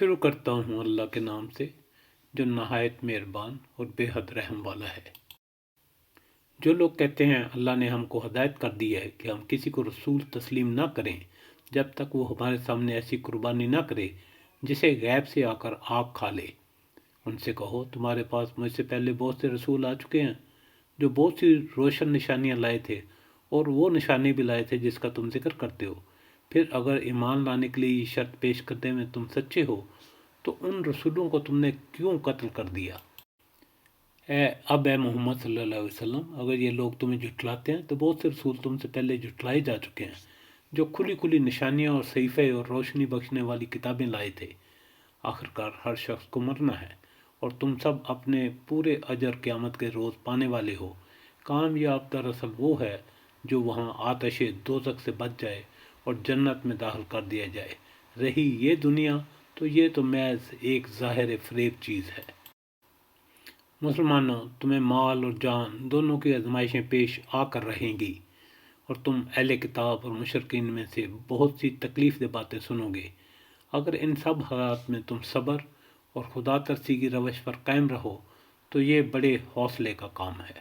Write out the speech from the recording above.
شروع کرتا ہوں اللہ کے نام سے جو نہایت مہربان اور بے حد رحم والا ہے۔ جو لوگ کہتے ہیں اللہ نے ہم کو ہدایت کر دی ہے کہ ہم کسی کو رسول تسلیم نہ کریں جب تک وہ ہمارے سامنے ایسی قربانی نہ کرے جسے غیب سے آ کر آگ کھا لے، ان سے کہو تمہارے پاس مجھ سے پہلے بہت سے رسول آ چکے ہیں جو بہت سی روشن نشانیاں لائے تھے، اور وہ نشانی بھی لائے تھے جس کا تم ذکر کرتے ہو۔ پھر اگر ایمان لانے کے لیے یہ شرط پیش کرنے میں تم سچے ہو تو ان رسولوں کو تم نے کیوں قتل کر دیا؟ اے محمد صلی اللہ علیہ وسلم، اگر یہ لوگ تمہیں جھٹلاتے ہیں تو بہت سے رسول تم سے پہلے جھٹلائے جا چکے ہیں جو کھلی کھلی نشانیاں اور صحیفے اور روشنی بخشنے والی کتابیں لائے تھے۔ آخرکار ہر شخص کو مرنا ہے اور تم سب اپنے پورے اجر قیامت کے روز پانے والے ہو۔ کامیاب دراصل وہ ہے جو وہاں آتش دوزخ سے بچ جائے اور جنت میں داخل کر دیا جائے۔ رہی یہ دنیا تو یہ تو محض ایک ظاہر فریب چیز ہے۔ مسلمانوں، تمہیں مال اور جان دونوں کی آزمائشیں پیش آ کر رہیں گی، اور تم اہل کتاب اور مشرکین میں سے بہت سی تکلیف دہ باتیں سنو گے۔ اگر ان سب حالات میں تم صبر اور خدا ترسی کی روش پر قائم رہو تو یہ بڑے حوصلے کا کام ہے۔